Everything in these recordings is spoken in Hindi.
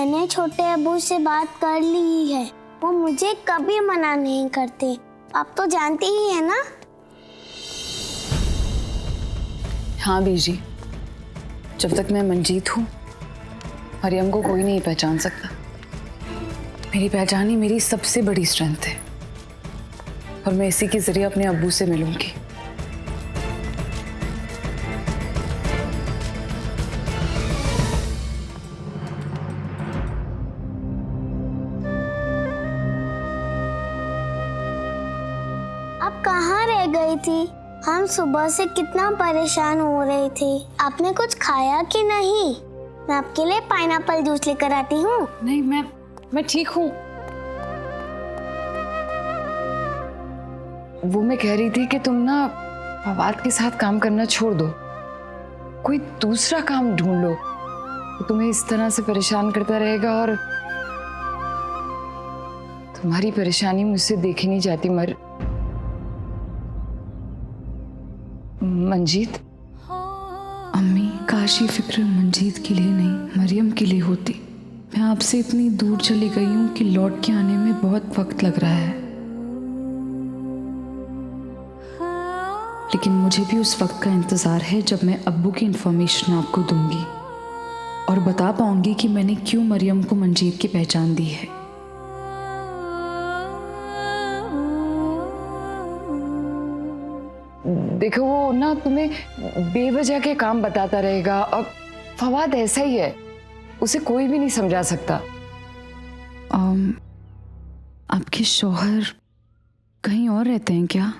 मैंने छोटे अब्बू से बात कर ली है, वो मुझे कभी मना नहीं करते। आप तो जानती ही है ना। हाँ बीजी, जब तक मैं मंजीत हूँ मरियम को कोई नहीं पहचान सकता। मेरी पहचान ही मेरी सबसे बड़ी स्ट्रेंथ है और मैं इसी के जरिए अपने अब्बू से मिलूंगी। आप कहाँ रह गई थी? हम सुबह से कितना परेशान हो रहे थे। आपने कुछ खाया कि नहीं? मैं आपके लिए पाइनएप्पल जूस लेकर आती हूँ। नहीं, मैं ठीक हूँ। वो मैं कह रही थी कि तुम ना फवाद के साथ काम करना छोड़ दो, कोई दूसरा काम ढूंढ लो। तो तुम्हें इस तरह से परेशान करता रहेगा और तुम्हारी परेशानी मुझसे देखी नहीं जाती। मंजीत। अम्मी, काश ये फिक्र मंजीत के लिए नहीं मरियम के लिए होती। मैं आपसे इतनी दूर चली गई हूँ कि लौट के आने में बहुत वक्त लग रहा है, लेकिन मुझे भी उस वक्त का इंतज़ार है जब मैं अब्बू की इन्फॉर्मेशन आपको दूंगी और बता पाऊंगी कि मैंने क्यों मरियम को मंजीत की पहचान दी है। देखो, वो ना तुम्हें बेवजह के काम बताता रहेगा और फवाद ऐसा ही है, उसे कोई भी नहीं समझा सकता। आपके शौहर कहीं और रहते हैं क्या?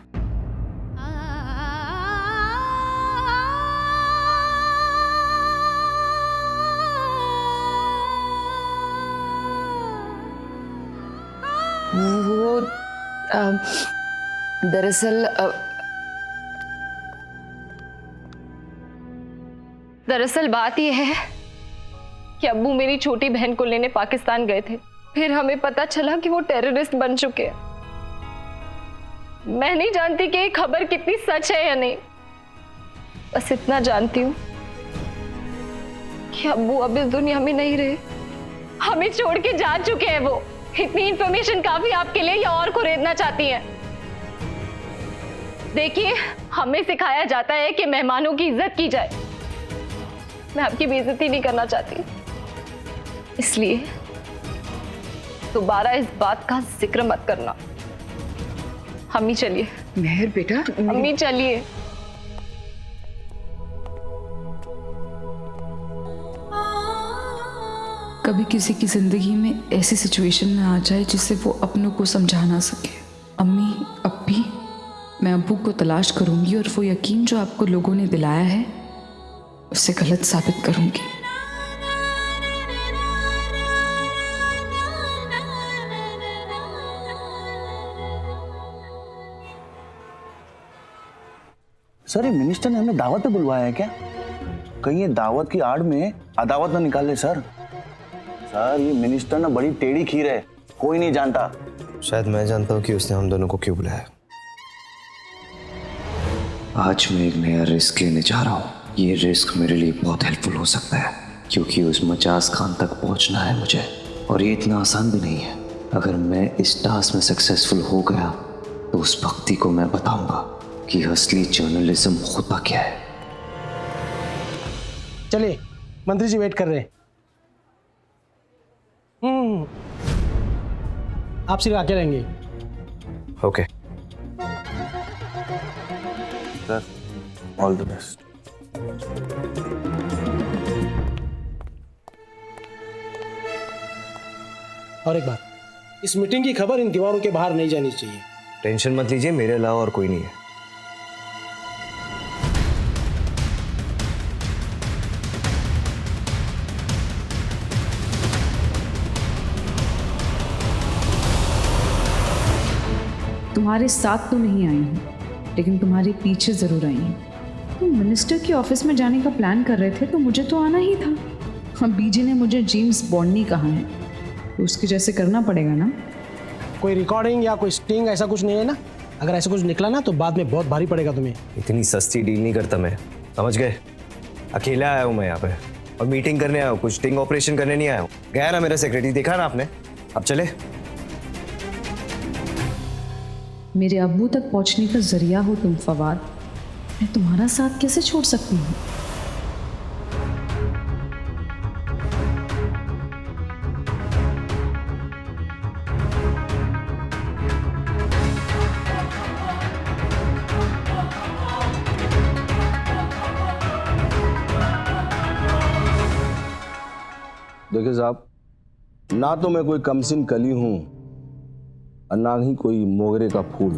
वो दरअसल बात यह है कि अब्बू मेरी छोटी बहन को लेने पाकिस्तान गए थे। फिर हमें पता चला कि वो टेररिस्ट बन चुके हैं। मैं नहीं जानती कि ये खबर कितनी सच है या नहीं, बस इतना जानती हूँ कि अब्बू अब इस दुनिया में नहीं रहे, हमें छोड़ के जा चुके हैं। वो इतनी इंफॉर्मेशन काफी आपके लिए या और खरीदना चाहती हैं? देखिए, हमें सिखाया जाता है कि मेहमानों की इज्जत की जाए। मैं आपकी बेइज्जती नहीं करना चाहती, इसलिए दोबारा इस बात का जिक्र मत करना। अम्मी चलिए। मेहर बेटा, अम्मी चलिए। कभी किसी की जिंदगी में ऐसी सिचुएशन में आ जाए जिससे वो अपनों को समझा ना सके। अम्मी, अब भी मैं अब्बू को तलाश करूंगी और वो यकीन जो आपको लोगों ने दिलाया है उसे गलत साबित करूंगी। सर, ये मिनिस्टर ने हमें दावत पे बुलवाया है क्या? कहीं ये दावत की आड़ में अदावत ना निकाल ले सर। सर, ये मिनिस्टर ना बड़ी टेढ़ी खीर है, कोई नहीं जानता। शायद मैं जानता हूँ कि उसने हम दोनों को क्यों बुलाया। आज मैं एक नया रिस्क लेने जा रहा हूँ। ये रिस्क मेरे लिए बहुत हेल्पफुल हो सकता है, क्योंकि उस मजाज खान तक पहुँचना है मुझे, और ये इतना आसान भी नहीं है। अगर मैं इस टास्क में सक्सेसफुल हो गया तो उस भक्ति को मैं बताऊंगा कि असली जर्नलिज्म होता क्या है। चलिए, मंत्री जी वेट कर रहे हैं। आप सिर्फ आके रहेंगे। Okay sir, all the best. और एक बात, इस मीटिंग की खबर इन दीवारों के बाहर नहीं जानी चाहिए। टेंशन मत लीजिए, मेरे अलावा और कोई नहीं है। तुम्हारे साथ तो नहीं आई हूँ, लेकिन तुम्हारे पीछे ज़रूर आई हूँ। तुम मिनिस्टर के ऑफिस में जाने का प्लान कर रहे थे तो मुझे तो आना ही था। हाँ, बीजी ने मुझे जेम्स बॉन्ड नहीं कहा है, तो उसके जैसे करना पड़ेगा ना। कोई रिकॉर्डिंग या कोई स्टिंग ऐसा कुछ नहीं है ना? अगर ऐसा कुछ निकला ना तो बाद में बहुत भारी पड़ेगा तुम्हें। इतनी सस्ती डील नहीं करता मैं, समझ गए? अकेला आया हूँ मैं यहाँ पे, और मीटिंग करने आया हूँ, कुछ स्टिंग ऑपरेशन करने नहीं आया हूँ। गया ना मेरा सेक्रेटरी, देखा ना आपने। अब चले। मेरे अब्बू तक पहुंचने का जरिया हो तुम फवाद, मैं तुम्हारा साथ कैसे छोड़ सकती हूँ? देखिए साहब, ना तो मैं कोई कमसिन कली हूं और ना ही कोई मोगरे का फूल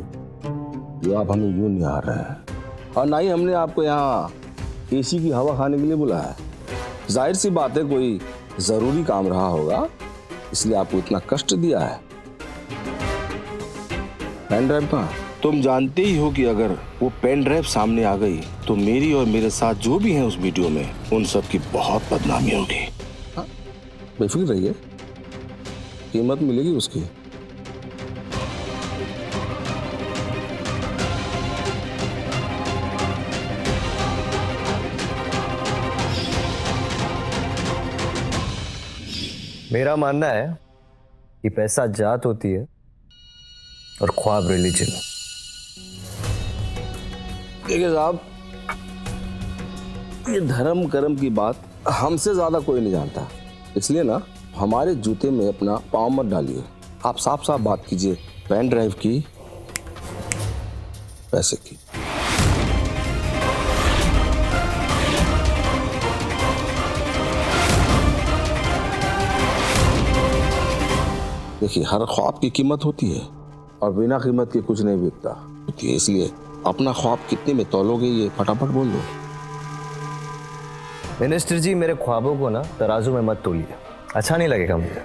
जो आप हमें यूं निहार रहे हैं, और ना ही हमने आपको यहाँ एसी की हवा खाने के लिए बुलाया है। जाहिर सी बात है, कोई जरूरी काम रहा होगा, इसलिए आपको इतना कष्ट दिया है। पेन ड्राइव कहाँ? तुम जानते ही हो कि अगर वो पेन ड्राइव सामने आ गई तो मेरी और मेरे साथ जो भी हैं उस वीडियो में, उन सब की बहुत बदनामी होगी। बेफिक्र रहिए, कीमत मिलेगी उसकी। मेरा मानना है कि पैसा जात होती है और ख्वाब रिलीजन। देखिए साहब, ये धर्म कर्म की बात हमसे ज्यादा कोई नहीं जानता, इसलिए ना हमारे जूते में अपना पाँव मत डालिए। आप साफ साफ बात कीजिए, पेन ड्राइव की, पैसे की। देखिए, हर ख्वाब की कीमत होती है और बिना कीमत के कुछ नहीं बिकता होती है, इसलिए अपना ख्वाब कितने में तौलोगे ये फटाफट बोल दो। मिनिस्टर जी, मेरे ख्वाबों को ना तराजू में मत तोलिए, अच्छा नहीं लगेगा मुझे।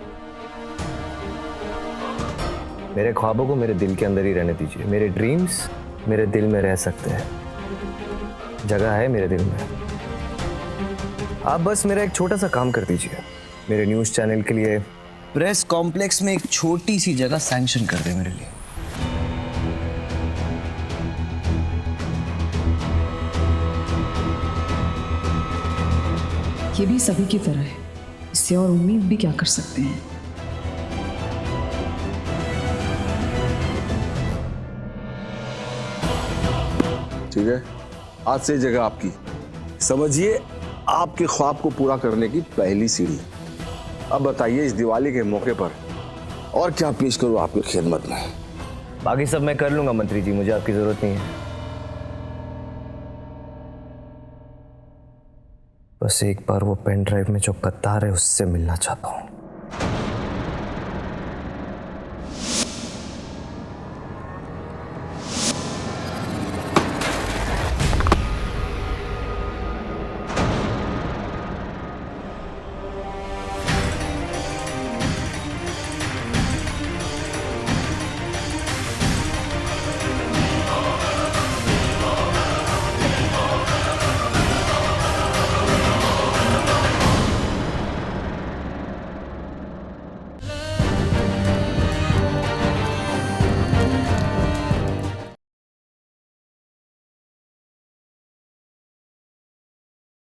मेरे ख्वाबों को मेरे दिल के अंदर ही रहने दीजिए। मेरे ड्रीम्स मेरे दिल में रह सकते हैं, जगह है मेरे दिल में। आप बस मेरा एक छोटा सा काम कर दीजिए, मेरे न्यूज़ चैनल के लिए प्रेस कॉम्प्लेक्स में एक छोटी सी जगह सैंक्शन कर दे मेरे लिए। ये भी सभी की तरह है, इससे और उम्मीद भी क्या कर सकते हैं। ठीक है, आज से जगह आपकी, समझिए आपके ख्वाब को पूरा करने की पहली सीढ़ी। अब बताइए, इस दिवाली के मौके पर और क्या पेश करूं आपकी खिदमत में? बाकी सब मैं कर लूंगा मंत्री जी, मुझे आपकी जरूरत नहीं है। बस एक बार वो पेन ड्राइव में जो कतार है उससे मिलना चाहता हूँ।